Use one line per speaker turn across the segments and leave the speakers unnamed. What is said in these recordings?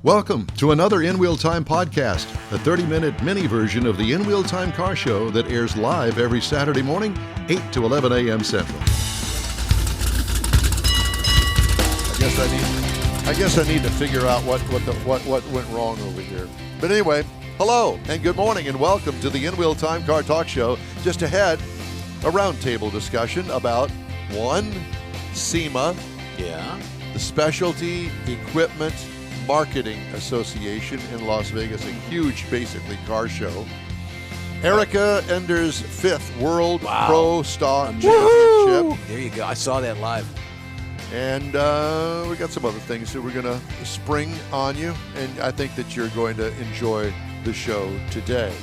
Welcome to another In Wheel Time podcast, a 30-minute mini version of the In Wheel Time car show that airs live every Saturday morning, 8 to 11 a.m. Central. I guess I need to figure out what went wrong over here. But anyway, hello and good morning and welcome to the In Wheel Time Car Talk Show. Just ahead, a roundtable discussion about SEMA, the Specialty Equipment Marketing Association in Las Vegas, a huge, basically, car show. Erica Ender's 5th World Pro Stock Championship.
There you go. I saw that live.
And we got some other things that we're going to spring on you, and I think that you're going to enjoy the show today.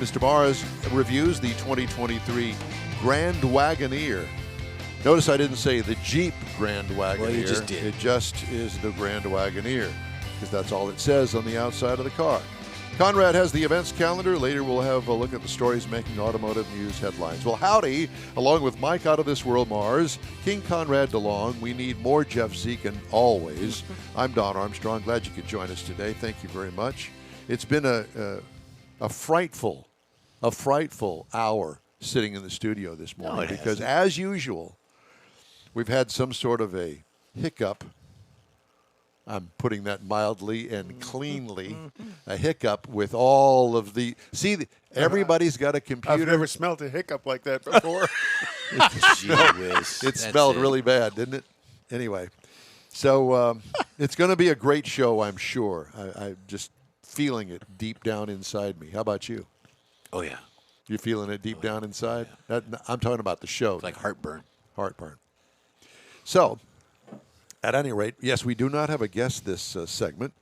Mr. Mars reviews the 2023 Grand Wagoneer. Notice I didn't say the Jeep Grand Wagoneer.
Well, you just did.
It just is the Grand Wagoneer, because that's all it says on the outside of the car. Conrad has the events calendar. Later we'll have a look at the stories making automotive news headlines. Well, howdy, along with Mike Out of This World Mars, King Conrad DeLong. We need more Jeff Zekin always. I'm Don Armstrong. Glad you could join us today. Thank you very much. It's been a frightful hour sitting in the studio this morning because, as usual, we've had some sort of a hiccup. I'm putting that mildly and cleanly. A hiccup with all of the... See, everybody's got a computer.
I've never smelled a hiccup like that before.
It smelled really bad, didn't it? Anyway, so it's going to be a great show, I'm sure. I'm just feeling it deep down inside me. How about you?
Oh, yeah.
You feeling it deep down inside? I'm talking about the show.
It's like heartburn.
Heartburn. So, at any rate, yes, we do not have a guest this segment,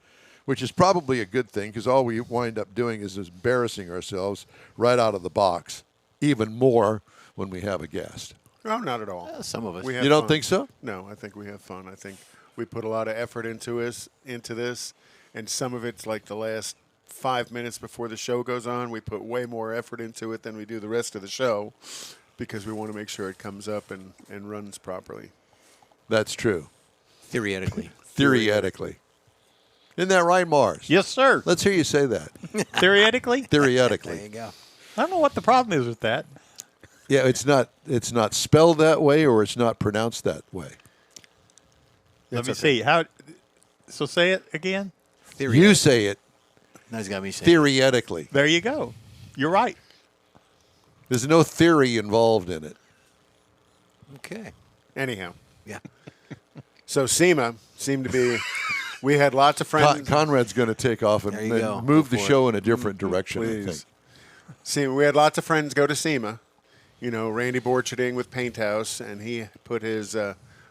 which is probably a good thing because all we wind up doing is embarrassing ourselves right out of the box, even more when we have a guest.
No, not at all.
Some of us.
You don't think so?
No, I think we have fun. I think we put a lot of effort into this, and some of it's like the last 5 minutes before the show goes on. We put way more effort into it than we do the rest of the show because we want to make sure it comes up and runs properly.
That's true.
Theoretically.
Theoretically. Isn't that right, Mars?
Yes, sir.
Let's hear you say that.
Theoretically?
Theoretically.
There you go.
I don't know what the problem is with that.
Yeah, it's not spelled that way or it's not pronounced that way.
Let me see. So say it again.
You say it
Now he's got me saying
theoretically.
There you go. You're right.
There's no theory involved in it.
Okay.
Anyhow.
Yeah.
So SEMA seemed to be, we had lots of friends.
Conrad's going to take off and move the show in a different direction, I think.
SEMA, we had lots of friends go to SEMA. You know, Randy Borcherding with Paint House, and he put his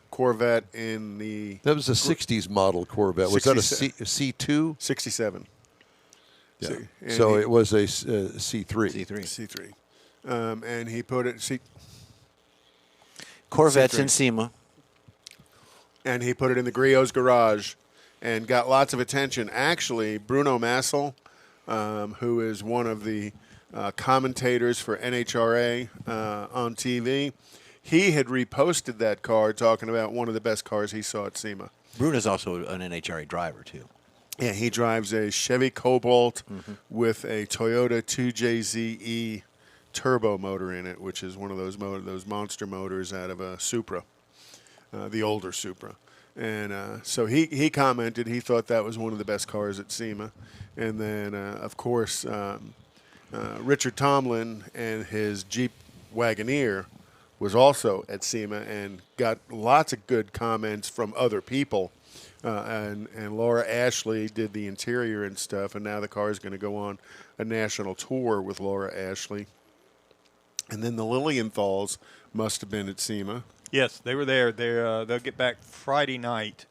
Corvette in the...
That was a 60s model Corvette. Was that a C2?
67.
Yeah. So it was a C3.
C3. And he put it...
Corvettes
C3.
in SEMA.
And he put it in the Griot's garage and got lots of attention. Actually, Bruno Massel, who is one of the commentators for NHRA on TV, he had reposted that car talking about one of the best cars he saw at SEMA.
Bruno's also an NHRA driver, too.
Yeah, he drives a Chevy Cobalt with a Toyota 2JZE turbo motor in it, which is one of those monster motors out of a Supra. The older Supra. And so he commented he thought that was one of the best cars at SEMA. And then, of course, Richard Tomlin and his Jeep Wagoneer was also at SEMA and got lots of good comments from other people. And Laura Ashley did the interior and stuff, and now the car is going to go on a national tour with Laura Ashley. And then the Lilienthals must have been at SEMA.
Yes, they were there. They'll get back Friday night.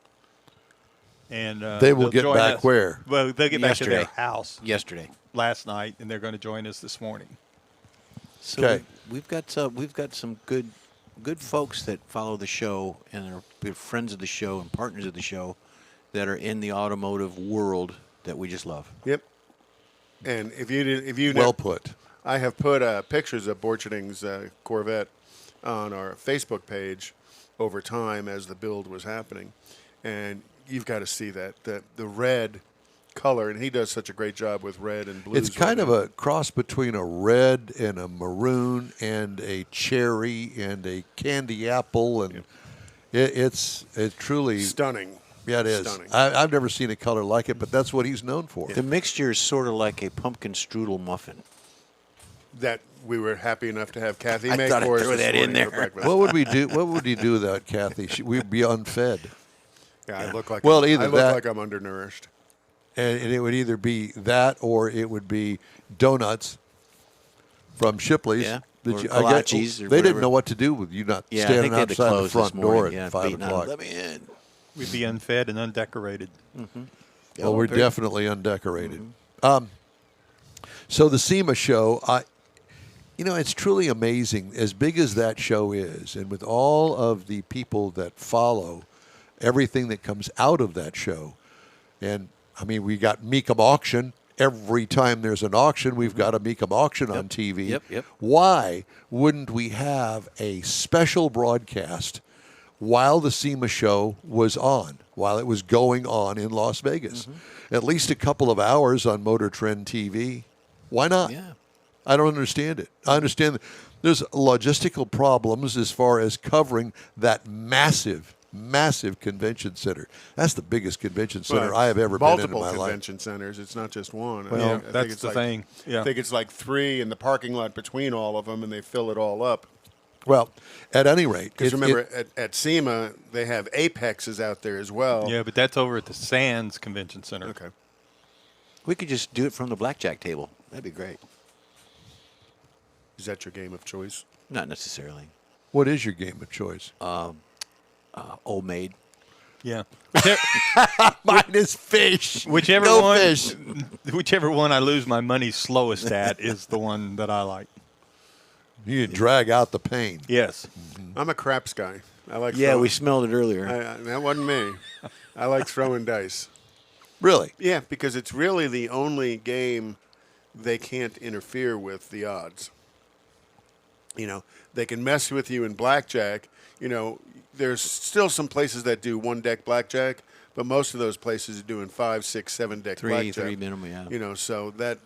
And
they will get back
us.
where?
Well, they'll get back to their
Yesterday.
house
Yesterday.
last night, and they're going to join us this morning.
So we've got some good folks that follow the show and are friends of the show and partners of the show that are in the automotive world that we just love.
Yep. And if you
well put.
I have put pictures of Borcherding's Corvette on our Facebook page over time as the build was happening. And you've got to see that the red color, and he does such a great job with red and blue.
It's kind of a cross between a red and a maroon and a cherry and a candy apple, and it's truly
stunning.
Yeah, it is.
Stunning.
I've never seen a color like it, but that's what he's known for.
The mixture is sort of like a pumpkin strudel muffin.
That we were happy enough to have Kathy
I
make
thought I'd
for us
throw
this
that in
morning for
there.
breakfast.
What would we do? What would he do without Kathy? We'd be unfed,
Yeah, I look like
Well,
I
either
look
that-
like I'm undernourished.
and it would either be that or it would be donuts from Shipley's.
Yeah,
that
or
I
kolaches or
they didn't
whatever.
know what to do with you not
Yeah, I
standing
think they had to
outside the
close
front
this
door
morning.
at 5
beating on,
o'clock.
let me in.
We'd be unfed and undecorated.
Well, we're definitely undecorated. So the SEMA show, it's truly amazing. As big as that show is, and with all of the people that follow everything that comes out of that show, and I mean, we got Meekum auction. Every time there's an auction, we've got a Meekum auction on TV.
Yep.
Why wouldn't we have a special broadcast while the SEMA show was on, while it was going on in Las Vegas? At least a couple of hours on Motor Trend TV. Why not?
Yeah.
I don't understand it. I understand that there's logistical problems as far as covering that massive convention center. That's the biggest convention center
Well,
I have ever been in
multiple
my life.
convention centers. It's not just one.
Well,
I think
that's
it's
the
like,
thing. Yeah.
I think it's like 3 in the parking lot between all of them, and they fill it all up.
Well, at any rate,
Because remember, at SEMA, they have Apexes out there as well.
Yeah, but that's over at the Sands Convention Center.
Okay.
We could just do it from the blackjack table. That'd be great.
Is that your game of choice?
Not necessarily.
what is your game of choice?
Old Maid.
Yeah.
Mine is fish.
Whichever
no
one,
fish.
whichever one I lose my money slowest at is the one that I like.
You can drag out the pain.
Yes.
I'm a craps guy. I like.
Yeah,
throwing-
we smelled it earlier.
that wasn't me. I like throwing dice.
Really?
Yeah, because it's really the only game they can't interfere with the odds. You know, they can mess with you in blackjack. You know, there's still some places that do 1-deck blackjack, but most of those places are doing 5, 6, 7-deck blackjack.
Three minimum, yeah.
You know, so that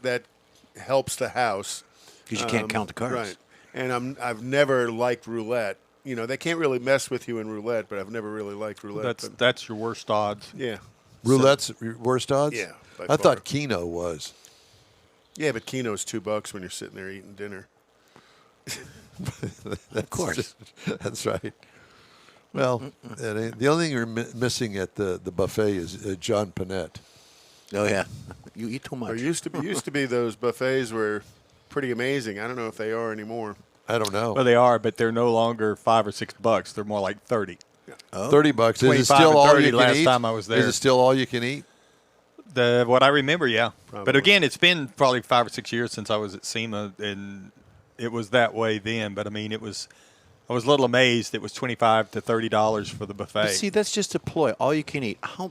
helps the house.
Because you can't count the cards.
Right. And I've never liked roulette. You know, they can't really mess with you in roulette, but I've never really liked roulette.
That's your worst odds.
Yeah.
Roulette's worst odds?
Yeah, by
I
far.
thought Keno was.
Yeah, but Keno's $2 when you're sitting there eating dinner.
Of course.
That's right. Well, the only thing you're missing at the buffet is John Panette.
Oh, yeah. You eat too much.
There used to be those buffets were pretty amazing. I don't know if they are anymore.
I don't know.
Well, they are, but they're no longer $5 or $6. They're more like 30.
Oh.
$30. Is it
25
still
and
all
30
you can
last
eat?
time I was there.
Is it still all you can eat?
What I remember, yeah.
Probably.
But again, it's been probably 5 or 6 years since I was at SEMA, and it was that way then. But I mean, I was a little amazed. It was $25 to $30 for the buffet.
But see, that's just a ploy. All you can eat. How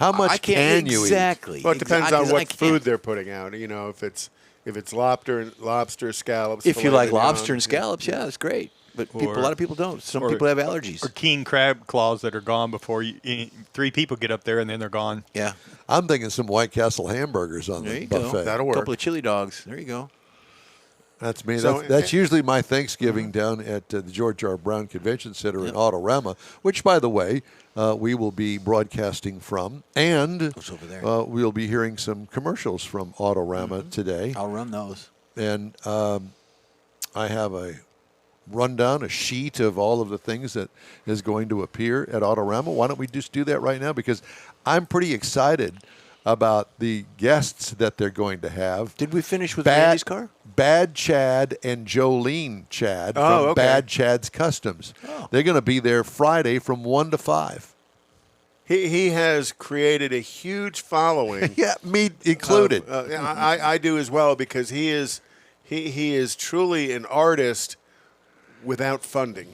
How much
I can't
can you eat?
exactly.
Well, it depends on
Exactly.
what food they're putting out. You know, if it's lobster, scallops.
If you
filet
like
mignon,
lobster and scallops, yeah, that's great. But a lot of people don't. Some people have allergies.
Or king crab claws that are gone before 3 people get up there, and then they're gone.
Yeah.
I'm thinking some White Castle hamburgers on
There
the
you
buffet.
go.
That'll
A
work.
couple of chili dogs. There you go.
That's me.
So-
That's usually my Thanksgiving down at the George R. Brown Convention Center in Autorama, which, by the way, we will be broadcasting from. And
It's over there.
we'll be hearing some commercials from Autorama today.
I'll run those.
And I have a rundown, a sheet of all of the things that is going to appear at Autorama. Why don't we just do that right now? Because I'm pretty excited about the guests that they're going to have.
Did we finish with Randy's car?
Bad Chad and Jolene Chad from
Oh, okay.
Bad Chad's Customs.
Oh.
They're going to be there Friday from 1 to 5.
He has created a huge following.
Yeah, me included.
I do as well, because he is truly an artist without funding.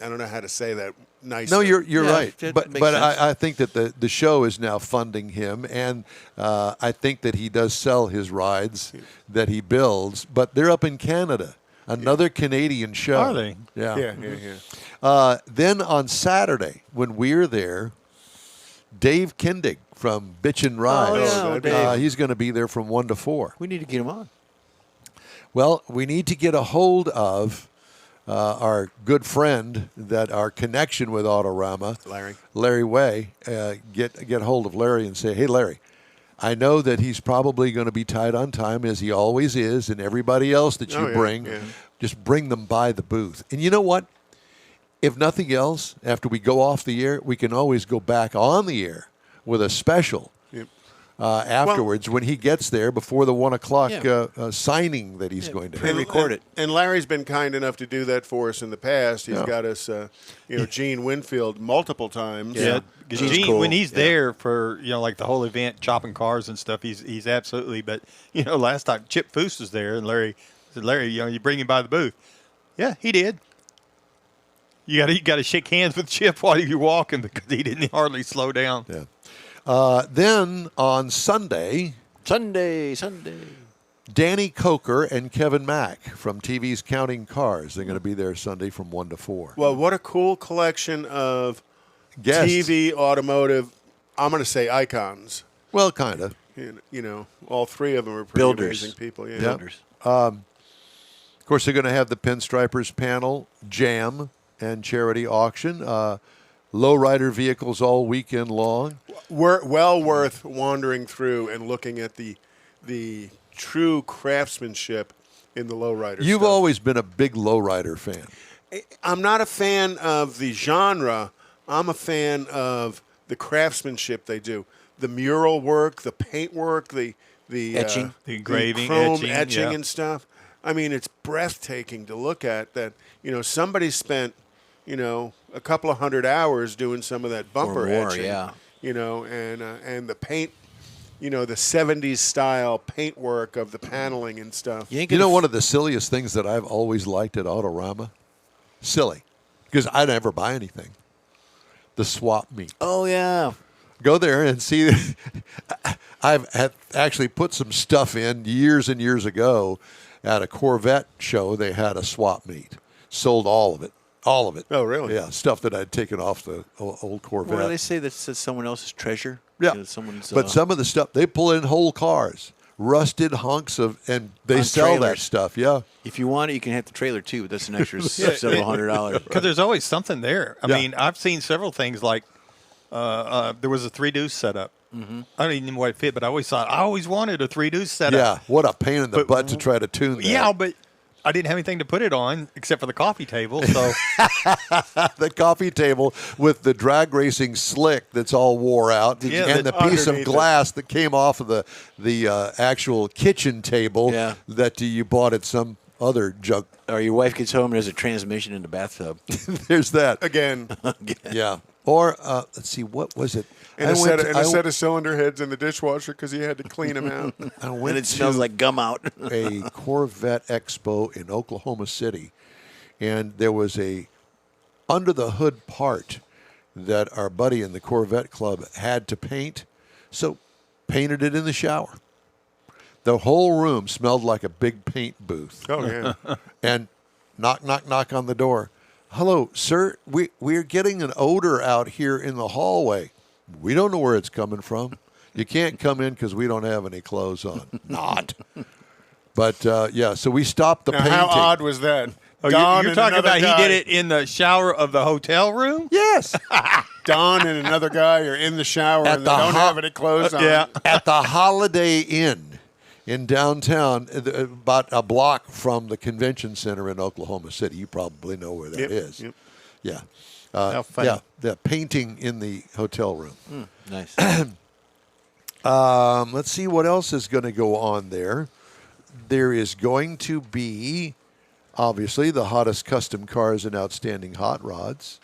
I don't know how to say that nicely.
No, you're
Yeah,
right.
that
But
makes sense.
I think that the show is now funding him, and I think that he does sell his rides that he builds. But they're up in Canada, another Canadian show.
Are they?
Yeah.
Yeah.
Then on Saturday, when we're there, Dave Kindig from Bitchin' Rides.
Oh, yeah, Dave.
He's going to be there from 1 to 4.
We need to get him on.
Well, we need to get a hold of our good friend, that our connection with Autorama, Larry Way. Get hold of Larry and say, hey, Larry, I know that he's probably going to be tight on time, as he always is, and everybody else that you bring, just bring them by the booth. And you know what? If nothing else, after we go off the air, we can always go back on the air with a special afterwards, when he gets there before the 1 o'clock signing that he's going to have.
Record it.
And Larry's been kind enough to do that for us in the past. He's got us, Gene Winfield multiple times.
Yeah, Gene,
cool.
when he's there for like the whole event, chopping cars and stuff, he's absolutely. But last time Chip Foose was there, and Larry said, "Larry, you bring him by the booth." Yeah, he did. You got to shake hands with Chip while you're walking, because he didn't hardly slow down.
Yeah. Then on Sunday, Danny Coker and Kevin Mack from TV's Counting Cars. They're going to be there Sunday from 1 to 4.
Well, what a cool collection of
Guests.
TV, automotive, I'm going to say icons.
Well, kind of.
All three of them are pretty
Builders.
amazing people. Yeah.
Builders.
Of course, they're going to have the Pinstripers panel, jam, and charity auction. Lowrider vehicles all weekend long.
We're well worth wandering through and looking at the true craftsmanship in the lowrider
You've
stuff.
always been a big lowrider fan.
I'm not a fan of the genre. I'm a fan of the craftsmanship they do. The mural work, the paint work, the
Etching.
The engraving,
chrome
etching, yeah.
and stuff. I mean, it's breathtaking to look at that. Somebody spent, a couple of 100 hours doing some of that bumper
Or more,
etching.
yeah.
And the paint, the 70s style paint work of the paneling and stuff.
One of the silliest things that I've always liked at Autorama? Silly. Because I never buy anything. The swap meet.
Oh, yeah.
Go there and see. I've actually put some stuff in years and years ago at a Corvette show. They had a swap meet. Sold all of it. All of it.
Oh, really?
Yeah, stuff that I'd taken off the old Corvette.
Well, they say that's someone else's treasure.
Yeah,
Someone's,
but some of the stuff, they pull in whole cars, rusted hunks and they
On
sell that
trailers.
stuff, yeah.
If you want it, you can have the trailer, too. But that's an extra several $100.
Because there's always something there. I mean, I've seen several things like there was a 3-deuce setup. Mm-hmm. I don't even know what it fit, but I always wanted a 3-deuce setup.
Yeah, what a pain in the butt to try to tune that.
Yeah, but I didn't have anything to put it on except for the coffee table. So
the coffee table with the drag racing slick that's all wore out, and the piece of glass that came off of the actual kitchen table that you bought at some other junk.
Or your wife gets home and there's a transmission in the bathtub.
There's that.
Again.
Yeah. Or, let's see, what was it?
And a set of cylinder heads in the dishwasher because he had to clean them out.
And it smells like gum out.
A Corvette Expo in Oklahoma City, and there was a under-the-hood part that our buddy in the Corvette Club had to paint, so painted it in the shower. The whole room smelled like a big paint booth.
Oh, yeah.
And knock, knock, knock on the door. Hello, sir, we're getting an odor out here in the hallway. We don't know where it's coming from. You can't come in because we don't have any clothes on. Not. But, so we stopped the painting.
How odd was that?
Oh, you're talking about he did it in the shower of the hotel room?
Yes.
Don and another guy are in the shower and they don't have any clothes on.
Yeah.
At the Holiday Inn in downtown, about a block from the convention center in Oklahoma City. You probably know where that is.
Yep.
Yeah.
How funny.
Yeah, the painting in the hotel room.
Nice.
Let's see what else is going to go on there. There is going to be, obviously, the hottest custom cars and outstanding hot rods.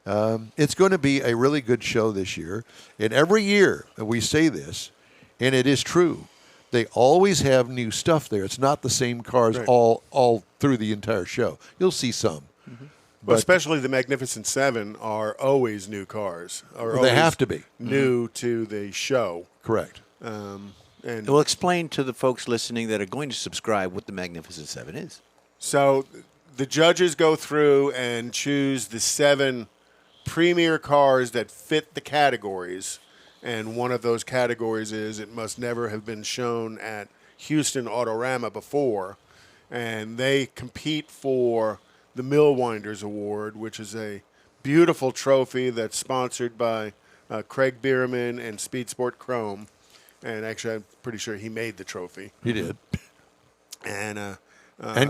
It's going to be a really good show this year. And every year we say this, and it is true. They always have new stuff there. It's not the same cars all through the entire show. You'll see some.
Mm-hmm. Well, especially the Magnificent Seven are always new cars.
They have to be.
New to the show.
Correct.
And
We'll explain to the folks listening that are going to subscribe what the Magnificent Seven is.
so the judges go through and choose the 7 premier cars that fit the categories, and one of those categories is it must never have been shown at Houston Autorama before, and they compete for the Mill Winders Award, which is a beautiful trophy that's sponsored by Craig Bierman and Speed Sport Chrome, and actually I'm pretty sure he made the trophy.
He did.
And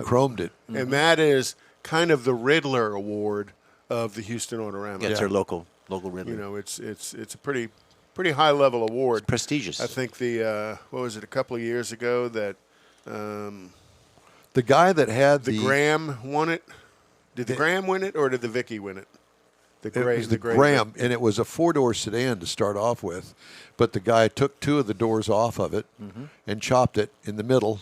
chromed it.
and that is kind of the Riddler Award of the Houston Autorama.
Yeah, it's their local Riddler.
You know, it's a pretty high level award.
It's prestigious.
I think the what was it, a couple of years ago that
The guy that had
the Graham won it. Did the Graham win it or did the Vicky win it?
It was the Graham, and it was a 4-door sedan to start off with, but the guy took 2 of the doors off of it and chopped it in the middle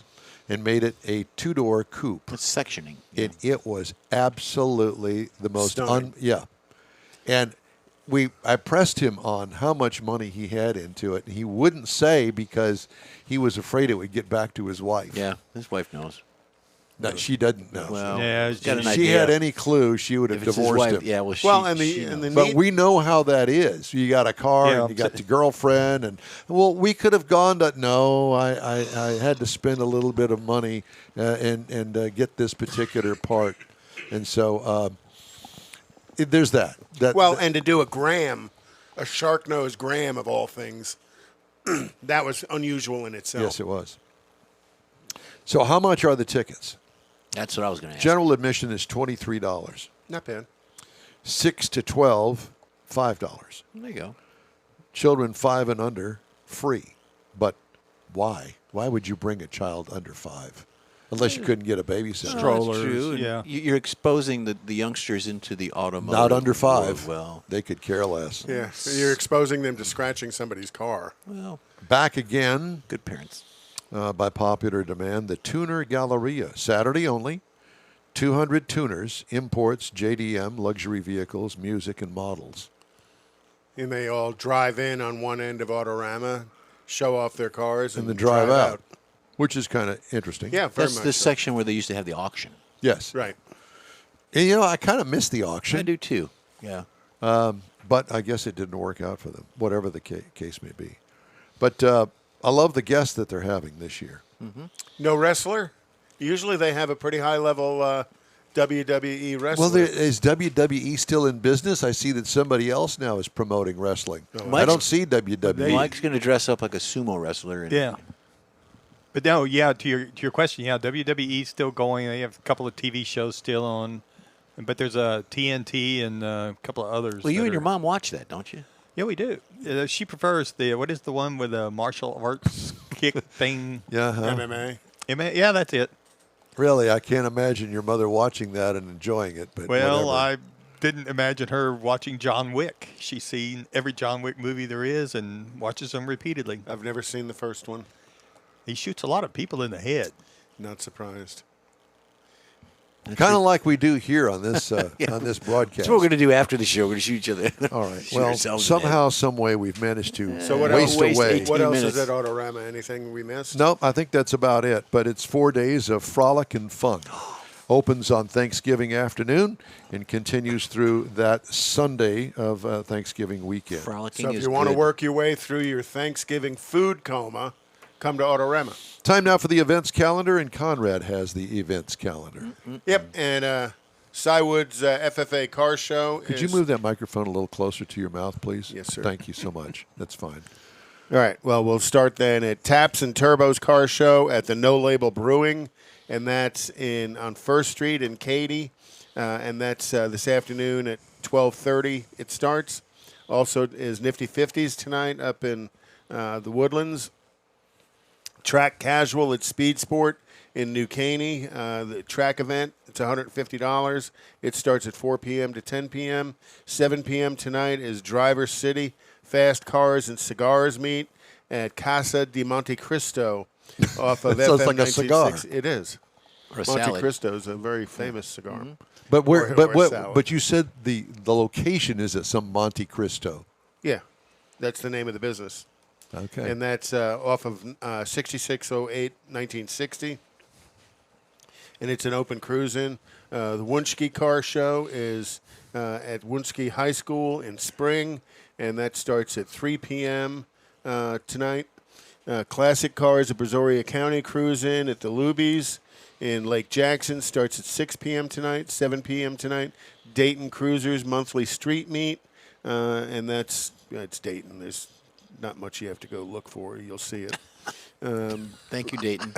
and made it a 2-door coupe.
It's sectioning.
And it was absolutely the most
Stunning.
And I pressed him on how much money he had into it, and he wouldn't say because he was afraid it would get back to his wife.
Yeah, his wife knows.
No, she doesn't know.
Well,
Yeah,
he's got an
if she
idea.
had any clue, she would have
If it's his
divorced
wife,
him.
yeah, well,
and
she
the
knows.
But
neat-
we know how that is. You got a car,
Yeah.
and you got the girlfriend, and well, we could have gone to. No, I had to spend a little bit of money and get this particular part, and so there's that.
and to do a Graham, a shark-nosed Graham of all things, that was unusual in itself.
yes, it was. So how much are the tickets?
That's what I was going to ask.
General admission is $23.
Not bad.
6 to 12, $5.
There you go.
Children 5 and under, free. But why? Why would you bring a child under 5? Unless you couldn't get a babysitter.
Strollers,
That's true. And
yeah.
You're exposing the youngsters into the automotive.
Not under 5.
world. Well,
They could care less.
Yeah, you're exposing them to scratching somebody's car.
Back again
good parents.
by popular demand, the Tuner Galleria. Saturday only. 200 tuners, imports, JDM, luxury vehicles, music, and models.
And they all drive in on one end of Autorama, show off their cars,
And then drive out, which is kind of interesting.
Yeah, very
That's
much
the
so.
section where they used to have the auction.
Yes.
Right.
And, I kind of missed the auction.
I do too. Yeah.
But I guess it didn't work out for them, whatever the case may be. But I love the guests that they're having this year.
No wrestler? Usually they have a pretty high-level WWE wrestler.
Well, is WWE still in business? I see that somebody else now is promoting wrestling. I
Mike's-
don't see WWE.
Mike's going to dress up like a sumo wrestler. And
Yeah. But no, yeah, to your question, yeah, WWE's still going. They have a couple of TV shows still on, but there's a TNT and a couple of others.
Well, you
that
and your
are-
mom watch that, don't you?
Yeah, we do. She prefers what is the one with the martial arts kick thing?
Yeah, huh?
MMA.
Yeah, that's it.
Really, I can't imagine your mother watching that and enjoying it. But
Well,
whatever.
I didn't imagine her watching John Wick. She's seen every John Wick movie there is and watches them repeatedly.
I've never seen the first one.
He shoots a lot of people in the head.
Not surprised.
Kind of like we do here on this on this broadcast.
That's what we're going to do after the show. We're going to shoot each other.
All right.
Shoot
Well,
ourselves in the head.
somehow, some way, we've managed to
So what
waste
else?
away.
18
What else
minutes.
is at Autorama? Anything we missed?
Nope, I think that's about it. But it's 4 days of frolic and fun. Opens on Thanksgiving afternoon and continues through that Sunday of Thanksgiving weekend.
Frolicking
So if
is
you want to
good.
work your way through your Thanksgiving food coma, come to Autorama.
Time now for the events calendar, and Conrad has the events calendar.
Yep, and Cywood's FFA car show.
Could you move that microphone a little closer to your mouth, please?
Yes, sir.
Thank you so much. That's fine.
All right. Well, we'll start then at Taps and Turbos Car Show at the No Label Brewing, and that's on First Street in Katy, and that's this afternoon at 12:30. It starts. Also is Nifty 50s tonight up in the Woodlands. Track Casual at Speed Sport in New Caney. The track event, it's $150. It starts at 4 p.m. to 10 p.m. 7 p.m. tonight is Driver City Fast Cars and Cigars meet at Casa di Monte Cristo off of
That sounds
FM
like a cigar.
96. It is.
Or a
Monte
salad.
Cristo is a very famous cigar.
But
Or a salad.
but you said the location is at some Monte Cristo.
Yeah, that's the name of the business.
Okay.
And that's off of 6608 1960. And it's an open cruise-in. The Wunschke Car Show is at Wunschke High School in Spring, and that starts at 3 p.m. Tonight. Classic Cars at Brazoria County Cruise-In at the Lubies in Lake Jackson starts at 6 p.m. tonight, 7 p.m. tonight. Dayton Cruisers monthly street meet, and it's Dayton. There's not much you have to go look for. You'll see it.
Thank you, Dayton.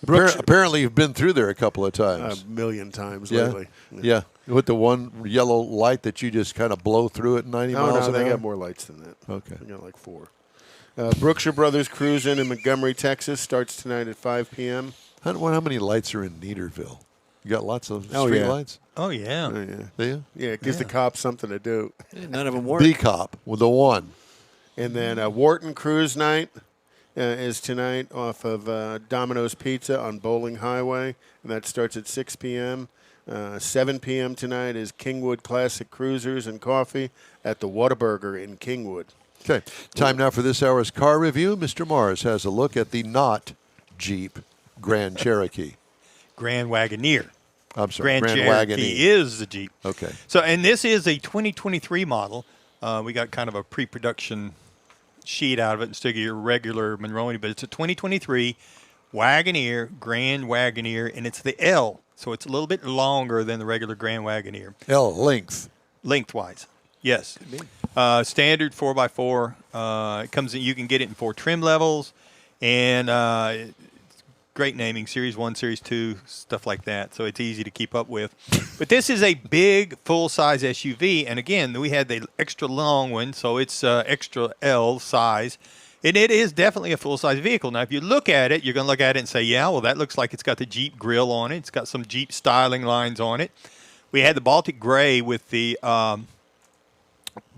Apparently, you've been through there a couple of times.
A million times
Yeah.
lately.
Yeah. With the one yellow light that you just kind of blow through at 90 miles
No,
an
they
hour?
got more lights than that.
Okay.
They got like 4. Brookshire Brothers Cruise-In in Montgomery, Texas starts tonight at 5 p.m.
How many lights are in Neaterville? You got lots of
Oh,
street
yeah.
lights?
Oh, yeah.
Oh, yeah.
Do you?
Yeah, it gives the cops something to do.
None of them work.
The cop with the one.
And then Wharton Cruise Night is tonight off of Domino's Pizza on Bowling Highway, and that starts at 6 p.m. 7 p.m. tonight is Kingwood Classic Cruisers and Coffee at the Whataburger in Kingwood.
Okay. Time now for this hour's car review. Mr. Mars has a look at the not Jeep Grand Cherokee.
Grand Wagoneer.
I'm sorry, Grand
Cherokee
Wagoneer.
is the Jeep.
Okay.
So, and this is a 2023 model. We got kind of a pre-production sheet out of it instead of your regular Monroney, but it's a 2023 Wagoneer, Grand Wagoneer, and it's the L. So it's a little bit longer than the regular Grand Wagoneer.
L, length.
Lengthwise, yes. Standard 4x4. It comes in, you can get it in 4 trim levels, and great naming, Series 1, Series 2, stuff like that. So it's easy to keep up with. But this is a big, full-size SUV, and again, we had the extra long one, so it's extra L size. And it is definitely a full-size vehicle. Now, if you look at it, you're going to look at it and say, yeah, well, that looks like it's got the Jeep grille on it. It's got some Jeep styling lines on it. We had the Baltic gray with the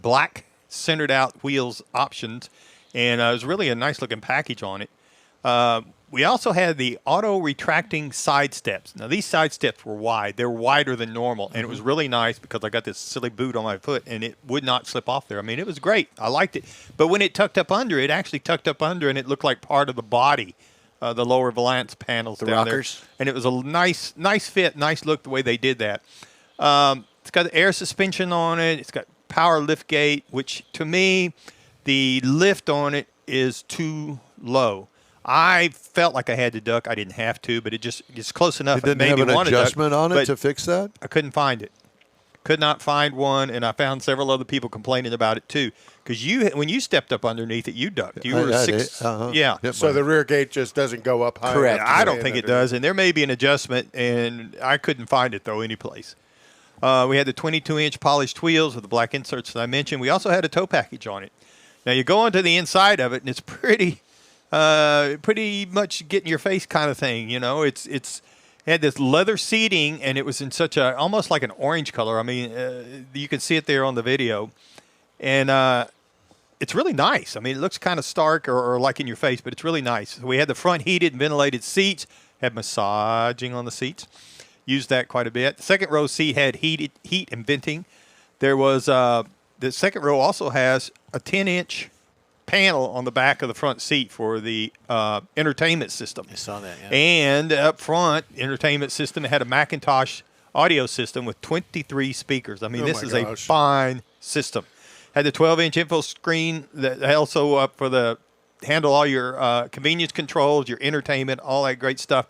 black centered-out wheels options, and it was really a nice-looking package on it. We also had the auto-retracting side steps. Now, these side steps were wide. They're wider than normal, and it was really nice because I got this silly boot on my foot, and it would not slip off there. I mean, it was great. I liked it. But when it tucked up under, it actually tucked up under, and it looked like part of the body, the lower valance panels
The
down
rockers.
there. And it was a nice fit, nice look the way they did that. It's got air suspension on it. It's got power lift gate, which to me, the lift on it is too low. I felt like I had to duck. I didn't have to, but it's close enough.
It didn't
made
have
me
an
want to duck,
adjustment on it
but
to fix that?
I couldn't find it. Could not find one, and I found several other people complaining about it too. Because when you stepped up underneath it, you ducked. You were
I
six.
did. Uh-huh.
Yeah.
Yep.
So the rear gate just doesn't go up high.
Correct.
enough to
I don't
stand
think it
underneath.
does, and there may be an adjustment, and I couldn't find it, though, anyplace. We had the 22-inch polished wheels with the black inserts that I mentioned. We also had a tow package on it. Now, you go onto the inside of it, and it's pretty much get in your face kind of thing. You know, it had this leather seating, and it was in such a almost like an orange color. I mean, you can see it there on the video, and it's really nice. I mean, it looks kind of stark or like in your face, but it's really nice. So we had the front heated and ventilated seats, had massaging on the seats. Used that quite a bit. The second row seat had heat and venting. There was the second row also has a 10-inch panel on the back of the front seat for the entertainment system.
I saw that, yeah.
And up front, entertainment system, it had a Macintosh audio system with 23 speakers. I mean,
Oh
this
my
is a
gosh.
fine system. Had the 12-inch info screen that also up for the handle all your convenience controls, your entertainment, all that great stuff.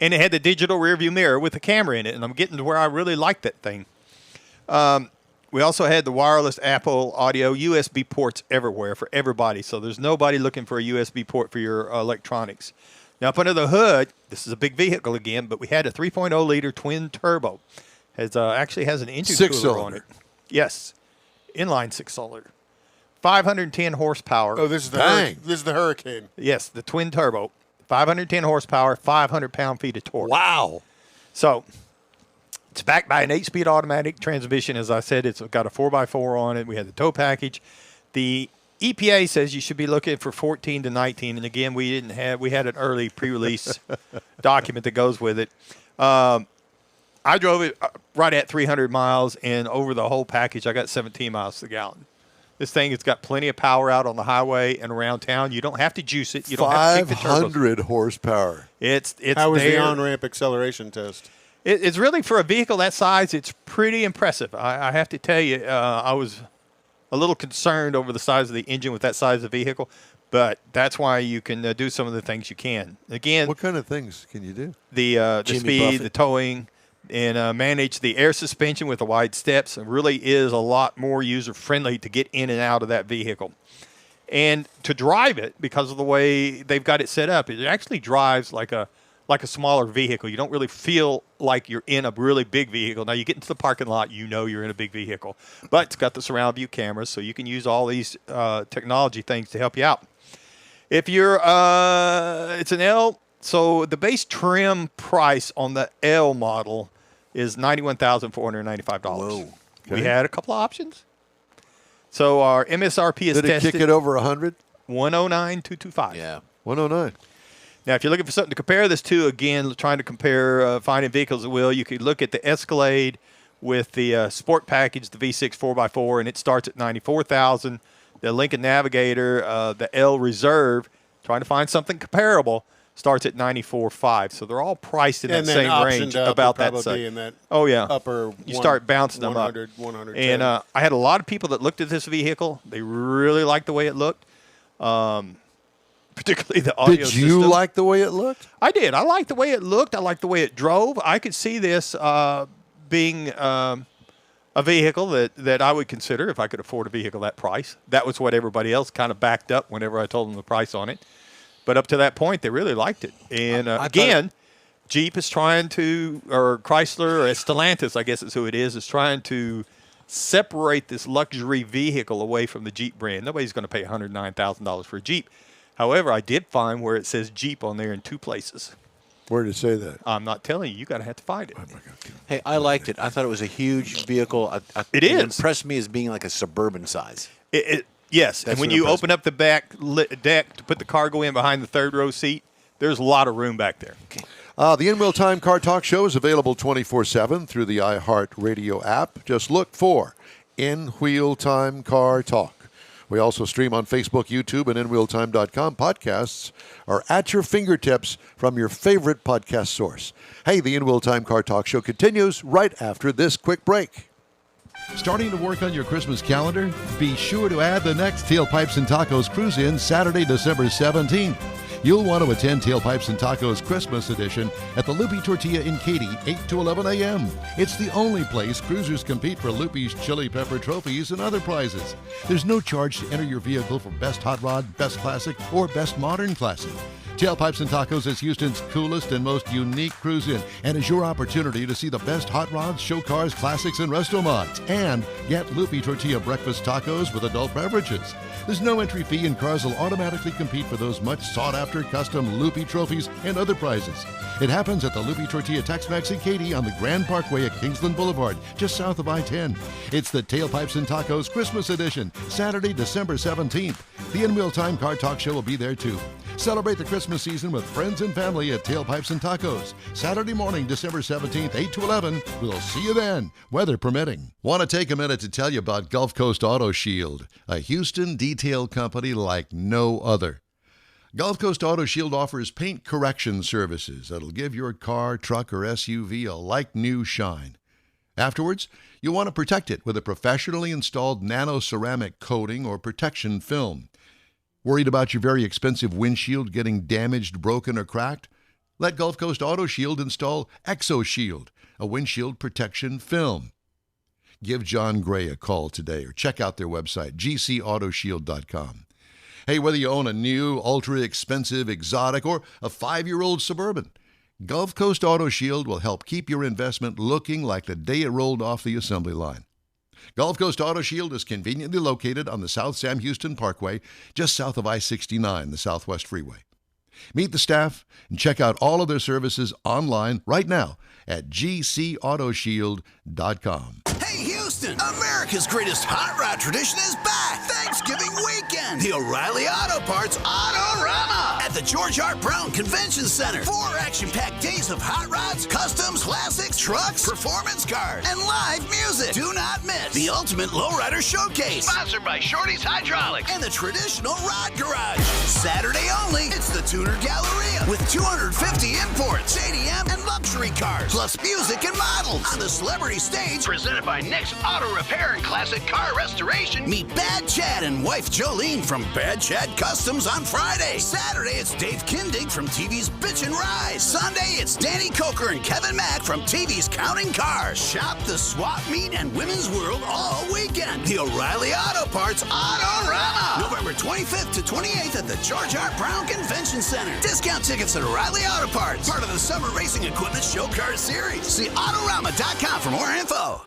And it had the digital rearview mirror with the camera in it, and I'm getting to where I really like that thing. We also had the wireless Apple audio USB ports everywhere for everybody, so there's nobody looking for a USB port for your electronics. Now, up under the hood, this is a big vehicle again, but we had a 3.0-liter twin turbo. Actually has an engine cooler on it. Yes, inline six-cylinder. 510 horsepower.
Oh, this is the
Dang.
this is the Hurricane.
Yes, the twin turbo. 510 horsepower, 500 pound-feet of torque.
Wow.
So it's backed by an 8-speed automatic transmission. As I said, it's got a 4x4 on it. We had the tow package. The EPA says you should be looking for 14 to 19. And again, we had an early pre-release document that goes with it. I drove it right at 300 miles, and over the whole package, I got 17 miles to the gallon. This thing has got plenty of power out on the highway and around town. You don't have to juice it. You don't have to take the turbos.
500 horsepower.
It's
How was
there.
the on-ramp acceleration test?
It's really, for a vehicle that size, it's pretty impressive. I have to tell you, I was a little concerned over the size of the engine with that size of vehicle, but that's why you can do some of the things you can. Again,
What kind of things can you do?
the
Jimmy
speed,
Buffett.
the towing, and manage the air suspension with the wide steps. It really is a lot more user-friendly to get in and out of that vehicle. And to drive it, because of the way they've got it set up, it actually drives like a smaller vehicle. You don't really feel like you're in a really big vehicle. Now, you get into the parking lot, you know you're in a big vehicle. But it's got the surround view cameras, so you can use all these technology things to help you out. If you're, it's an L, so the base trim price on the L model is $91,495.
Whoa.
We had a couple of options. So our MSRP is
Did it
tested
kick it over 100?
109,225.
Yeah.
109.
Now, if you're looking for something to compare this to, again, trying to compare finding vehicles at will, you could look at the Escalade with the Sport Package, the V6 4x4, and it starts at $94,000. The Lincoln Navigator, the L Reserve, trying to find something comparable, starts at $94,500. So they're all priced in that same range, about that size.
in that
Oh, yeah.
upper
You start bouncing them up.
100,
And I had a lot of people that looked at this vehicle. They really liked the way it looked, particularly the audio
Did you
system.
like the way it looked?
I did. I liked the way it looked. I liked the way it drove. I could see this being a vehicle that I would consider if I could afford a vehicle that price. That was what everybody else kind of backed up whenever I told them the price on it. But up to that point, they really liked it. And again, Jeep is trying to, or Chrysler, or Stellantis, I guess is who it is trying to separate this luxury vehicle away from the Jeep brand. Nobody's going to pay $109,000 for a Jeep. However, I did find where it says Jeep on there in two places.
Where did it say that?
I'm not telling you. You're going to have to find it.
Hey, I liked it. I thought it was a huge vehicle.
It
It
is.
impressed me as being like a suburban size.
Yes,
That's
and when
what
you
impressed
open up the back deck to put the cargo in behind the third row seat, there's a lot of room back there.
The In Wheel Time Car Talk Show is available 24/7 through the iHeart Radio app. Just look for In Wheel Time Car Talk. We also stream on Facebook, YouTube, and InWheelTime.com. Podcasts are at your fingertips from your favorite podcast source. Hey, the In Wheel Time Car Talk Show continues right after this quick break. Starting to work on your Christmas calendar? Be sure to add the next Tailpipes and Tacos Cruise In Saturday, December 17th. You'll want to attend Tailpipes and Tacos Christmas Edition at the Loopy Tortilla in Katy, 8 to 11 a.m. It's the only place cruisers compete for Loopy's Chili Pepper trophies and other prizes. There's no charge to enter your vehicle for Best Hot Rod, Best Classic, or Best Modern Classic. Tailpipes and Tacos is Houston's coolest and most unique cruise-in and is your opportunity to see the best hot rods, show cars, classics, and resto mods. And get Loopy Tortilla breakfast tacos with adult beverages. There's no entry fee and cars will automatically compete for those much sought-after custom Loopy trophies and other prizes. It happens at the Loopy Tortilla Tex-Mex in Katy on the Grand Parkway at Kingsland Boulevard, just south of I-10. It's the Tailpipes and Tacos Christmas Edition, Saturday, December 17th. The In Wheel Time Car Talk Show will be there too. Celebrate the Christmas season with friends and family at Tailpipes and Tacos. Saturday morning, December 17th, 8 to 11. We'll see you then, weather permitting. Want to take a minute to tell you about Gulf Coast Auto Shield, a Houston detail company like no other. Gulf Coast Auto Shield offers paint correction services that'll give your car, truck, or SUV a like-new shine. Afterwards, you'll want to protect it with a professionally installed nano-ceramic coating or protection film. Worried about your very expensive windshield getting damaged, broken, or cracked? Let Gulf Coast Auto Shield install Exo Shield, a windshield protection film. Give John Gray a call today or check out their website, gcautoshield.com. Hey, whether you own a new, ultra-expensive, exotic, or a 5-year-old Suburban, Gulf Coast Auto Shield will help keep your investment looking like the day it rolled off the assembly line. Gulf Coast Auto Shield is conveniently located on the South Sam Houston Parkway, just south of I-69, the Southwest Freeway. Meet the staff and check out all of their services online right now at gcautoshield.com.
Hey, Houston! America's greatest hot rod tradition is back! Thanksgiving weekend! The O'Reilly Auto Parts Autorama! At the George R. Brown Convention Center. 4 action-packed days of hot rods, customs, classics, trucks, performance cars, and live music. Do not miss the Ultimate Lowrider Showcase, sponsored by Shorty's Hydraulics and the Traditional Rod Garage. Saturday only, it's the Tuner Galleria with 250 imports, JDM, and luxury cars, plus music and models. On the celebrity stage, presented by Nick's Auto Repair and Classic Car Restoration, meet Bad Chad and wife Jolene from Bad Chad Customs on Friday. Saturday, it's Dave Kindig from TV's Bitch and Rise. Sunday, it's Danny Coker and Kevin Mack from TV's Counting Cars. Shop the swap meet and women's world all weekend. The O'Reilly Auto Parts Autorama, November 25th to 28th at the George R. Brown Convention Center. Discount tickets at O'Reilly Auto Parts, part of the Summer Racing Equipment Show Car Series. See Autorama.com for more info.